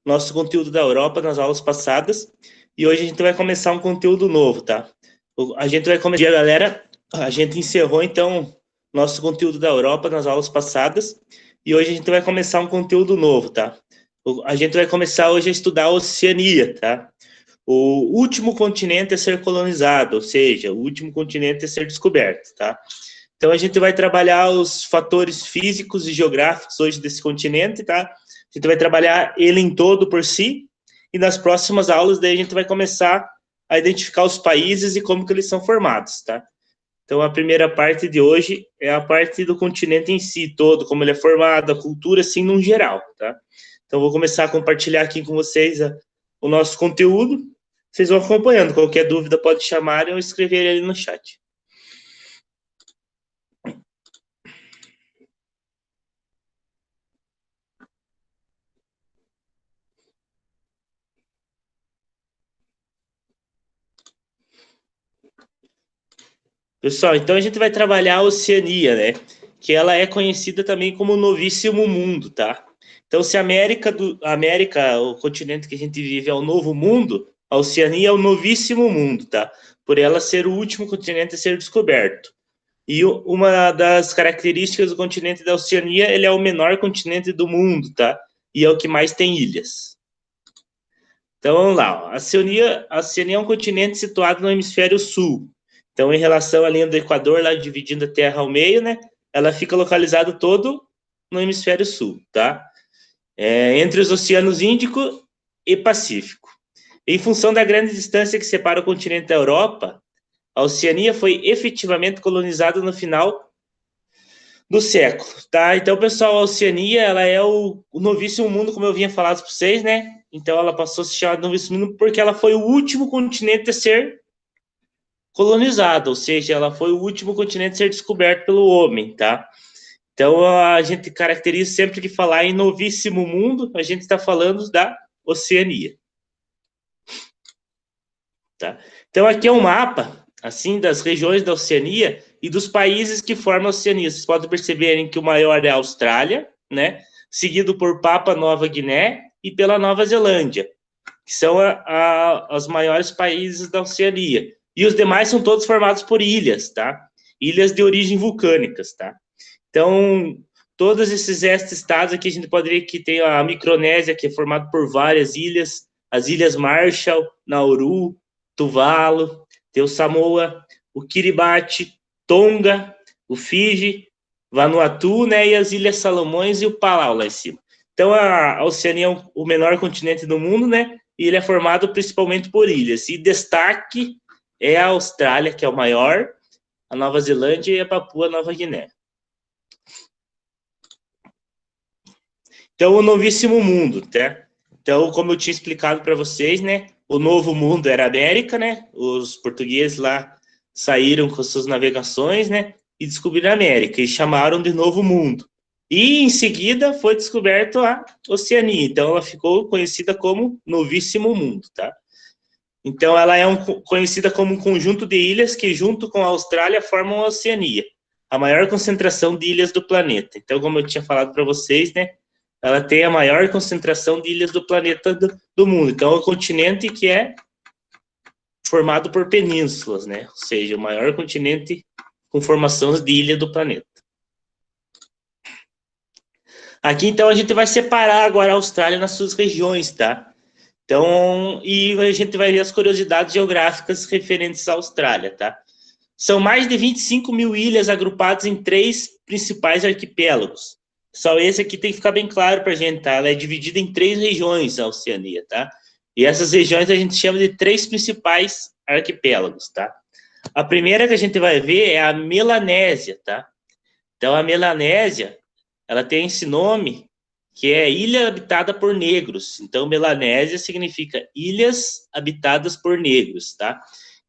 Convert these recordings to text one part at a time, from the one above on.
nosso conteúdo da Europa nas aulas passadas, e hoje a gente vai começar um conteúdo novo, tá? A gente vai começar, galera, a gente encerrou, então, nosso conteúdo da Europa nas aulas passadas, e hoje a gente vai começar um conteúdo novo, tá? A gente vai começar hoje a estudar a Oceania, tá? O último continente a ser colonizado, ou seja, o último continente a ser descoberto, tá? Então, a gente vai trabalhar os fatores físicos e geográficos hoje desse continente, tá? A gente vai trabalhar ele em todo por si, e nas próximas aulas, daí a gente vai começar a identificar os países e como que eles são formados, tá? Então, a primeira parte de hoje é a parte do continente em si todo, como ele é formado, a cultura, assim, num geral, tá? Então, vou começar a compartilhar aqui com vocês o nosso conteúdo. Vocês vão acompanhando. Qualquer dúvida pode chamar ou escrever ali no chat. Pessoal, então a gente vai trabalhar a Oceania, né? Que ela é conhecida também como Novíssimo Mundo, tá? Então, se a América, o continente que a gente vive, é o Novo Mundo, a Oceania é o Novíssimo Mundo, tá? Por ela ser o último continente a ser descoberto. E uma das características do continente da Oceania, ele é o menor continente do mundo, tá? E é o que mais tem ilhas. Então, vamos lá. A Oceania é um continente situado no hemisfério sul. Então, em relação à linha do Equador, lá dividindo a Terra ao meio, né? Ela fica localizada todo no hemisfério sul, tá? Entre os oceanos Índico e Pacífico. Em função da grande distância que separa o continente da Europa, a Oceania foi efetivamente colonizada no final do século, tá? Então, pessoal, a Oceania, ela é o novíssimo mundo, como eu vinha falado para vocês, né? Então, ela passou a se chamar de novíssimo mundo porque ela foi o último continente a ser colonizado, ou seja, ela foi o último continente a ser descoberto pelo homem, tá? Então, a gente caracteriza sempre que falar em novíssimo mundo, a gente está falando da Oceania. Tá? Então, aqui é um mapa, assim, das regiões da Oceania e dos países que formam a Oceania. Vocês podem perceberem que o maior é a Austrália, né? Seguido por Papua Nova Guiné e pela Nova Zelândia, que são os maiores países da Oceania. E os demais são todos formados por ilhas, tá? Ilhas de origem vulcânicas, tá? Então, todos esses estados aqui, a gente pode ver que tem a Micronésia, que é formada por várias ilhas, as Ilhas Marshall, Nauru, Tuvalu, tem o Samoa, o Kiribati, Tonga, o Fiji, Vanuatu, né, e as Ilhas Salomões e o Palau lá em cima. Então, a Oceania é o menor continente do mundo, né, e ele é formado principalmente por ilhas. E destaque é a Austrália, que é o maior, a Nova Zelândia e a Papua Nova Guiné. Então, o novíssimo mundo, tá? Então, como eu tinha explicado para vocês, né, o novo mundo era a América, né? Os portugueses lá saíram com suas navegações, né? E descobriram a América e chamaram de Novo Mundo. E em seguida foi descoberto a Oceania. Então ela ficou conhecida como Novíssimo Mundo, tá? Então ela é conhecida como um conjunto de ilhas que, junto com a Austrália, formam a Oceania, a maior concentração de ilhas do planeta. Então, como eu tinha falado para vocês, né? Ela tem a maior concentração de ilhas do planeta do mundo. Então, é um continente que é formado por penínsulas, né? Ou seja, o maior continente com formações de ilha do planeta. Aqui, então, a gente vai separar agora a Austrália nas suas regiões, tá? Então, e a gente vai ver as curiosidades geográficas referentes à Austrália, tá? São mais de 25 mil ilhas agrupadas em 3 principais arquipélagos. Só esse aqui tem que ficar bem claro para a gente, tá? Ela é dividida em 3 regiões, a Oceania, tá? E essas regiões a gente chama de 3 principais arquipélagos, tá? A primeira que a gente vai ver é a Melanésia, tá? Então, a Melanésia, ela tem esse nome, que é Ilha Habitada por Negros. Então, Melanésia significa Ilhas Habitadas por Negros, tá?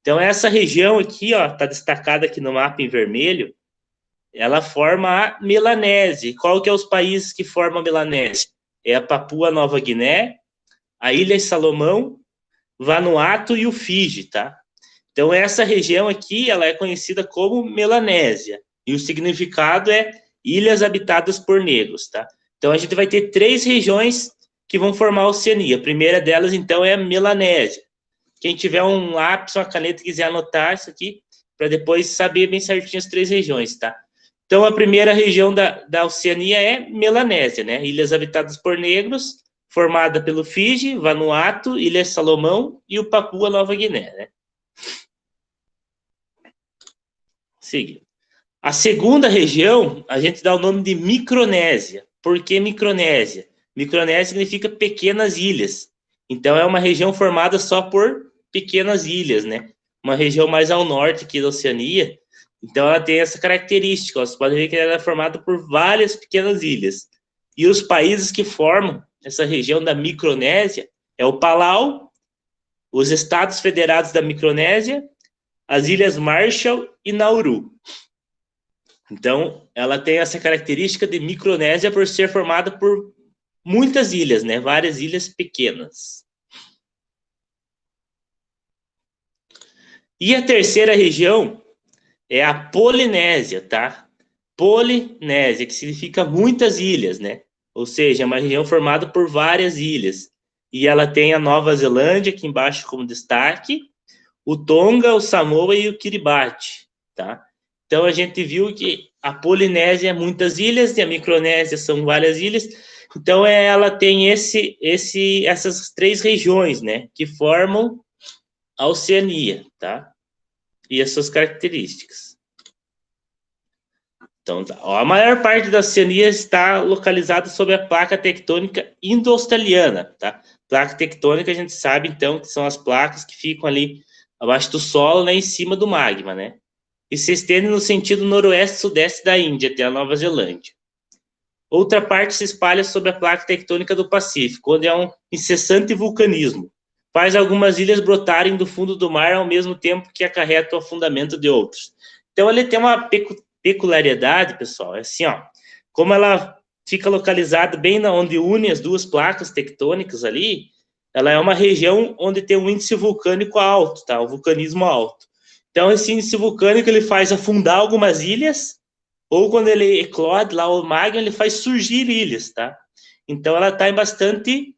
Então, essa região aqui, ó, tá destacada aqui no mapa em vermelho, ela forma a Melanésia. E qual que é os países que formam a Melanésia? É a Papua Nova Guiné, a Ilha Salomão, Vanuatu e o Fiji, tá? Então, essa região aqui, ela é conhecida como Melanésia. E o significado é Ilhas Habitadas por Negros, tá? Então, a gente vai ter 3 regiões que vão formar a Oceania. A primeira delas, então, é a Melanésia. Quem tiver um lápis, uma caneta e quiser anotar isso aqui, para depois saber bem certinho as 3 regiões, tá? Então, a primeira região da Oceania é Melanésia, né? Ilhas habitadas por negros, formada pelo Fiji, Vanuatu, Ilha Salomão e o Papua Nova Guiné, né? Seguindo. A segunda região, a gente dá o nome de Micronésia. Por que Micronésia? Micronésia significa pequenas ilhas. Então, é uma região formada só por pequenas ilhas, né? Uma região mais ao norte aqui da Oceania. Então, ela tem essa característica. Ó, você pode ver que ela é formada por várias pequenas ilhas. E os países que formam essa região da Micronésia é o Palau, os Estados Federados da Micronésia, as Ilhas Marshall e Nauru. Então, ela tem essa característica de Micronésia por ser formada por muitas ilhas, né? Várias ilhas pequenas. E a terceira região é a Polinésia, tá? Polinésia, que significa muitas ilhas, né? Ou seja, é uma região formada por várias ilhas. E ela tem a Nova Zelândia aqui embaixo como destaque, o Tonga, o Samoa e o Kiribati, tá? Então, a gente viu que a Polinésia é muitas ilhas e a Micronésia são várias ilhas. Então, ela tem essas 3 regiões, né? Que formam a Oceania, tá? E as suas características. Então, tá. Ó, a maior parte da Oceania está localizada sob a placa tectônica indo-australiana, tá? Placa tectônica, a gente sabe, então, que são as placas que ficam ali abaixo do solo, né, em cima do magma, né? E se estende no sentido noroeste-sudeste da Índia, até a Nova Zelândia. Outra parte se espalha sobre a placa tectônica do Pacífico, onde há um incessante vulcanismo. Faz algumas ilhas brotarem do fundo do mar ao mesmo tempo que acarreta o afundamento de outros. Então, ele tem uma peculiaridade, pessoal, é assim, ó, como ela fica localizada bem onde une as 2 placas tectônicas ali, ela é uma região onde tem um índice vulcânico alto, tá? O vulcanismo alto. Então, esse índice vulcânico, ele faz afundar algumas ilhas, ou quando ele eclode lá o magma, ele faz surgir ilhas, tá? Então, ela está em bastante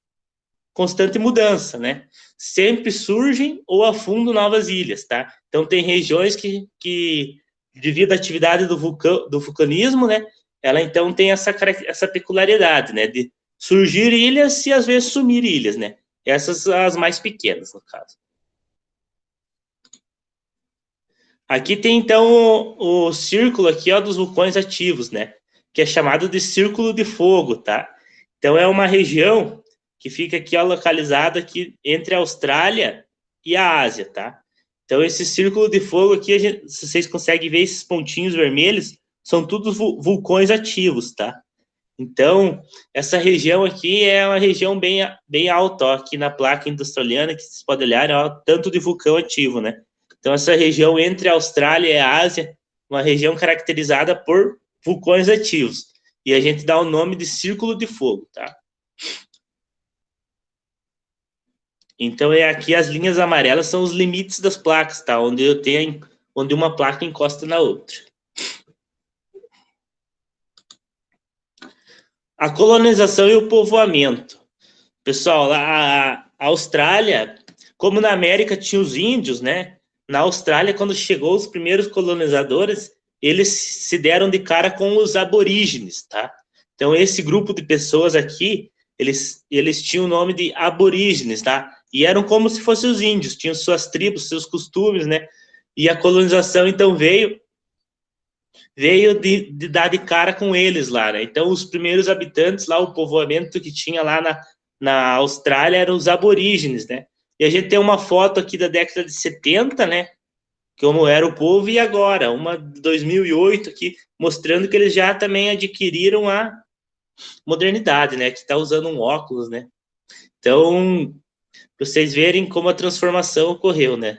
constante mudança, né? Sempre surgem ou afundam novas ilhas, tá? Então, tem regiões que devido à atividade do vulcanismo, né? Ela, então, tem essa peculiaridade, né? De surgir ilhas e, às vezes, sumir ilhas, né? Essas as mais pequenas, no caso. Aqui tem, então, o círculo aqui, ó, dos vulcões ativos, né? Que é chamado de Círculo de Fogo, tá? Então, é uma região que fica aqui, ó, localizada aqui entre a Austrália e a Ásia, tá? Então, esse Círculo de Fogo aqui, se vocês conseguem ver esses pontinhos vermelhos, são todos vulcões ativos, tá? Então, essa região aqui é uma região bem alta, ó, aqui na placa australiana, que vocês podem olhar, ó, tanto de vulcão ativo, né? Então, essa região entre a Austrália e a Ásia, uma região caracterizada por vulcões ativos. E a gente dá o nome de Círculo de Fogo, tá? Então, aqui as linhas amarelas são os limites das placas, tá? Onde uma placa encosta na outra. A colonização e o povoamento. Pessoal, a Austrália, como na América tinha os índios, né? Na Austrália, quando chegou os primeiros colonizadores, eles se deram de cara com os aborígenes, tá? Então, esse grupo de pessoas aqui, eles tinham o nome de aborígenes, tá? E eram como se fossem os índios, tinham suas tribos, seus costumes, né? E a colonização, então, veio de dar de cara com eles lá, né? Então, os primeiros habitantes lá, o povoamento que tinha lá na Austrália eram os aborígenes, né? E a gente tem uma foto aqui da década de 70, né? Como era o povo, e agora, uma de 2008 aqui, mostrando que eles já também adquiriram a modernidade, né? Que está usando um óculos, né? Então, para vocês verem como a transformação ocorreu, né?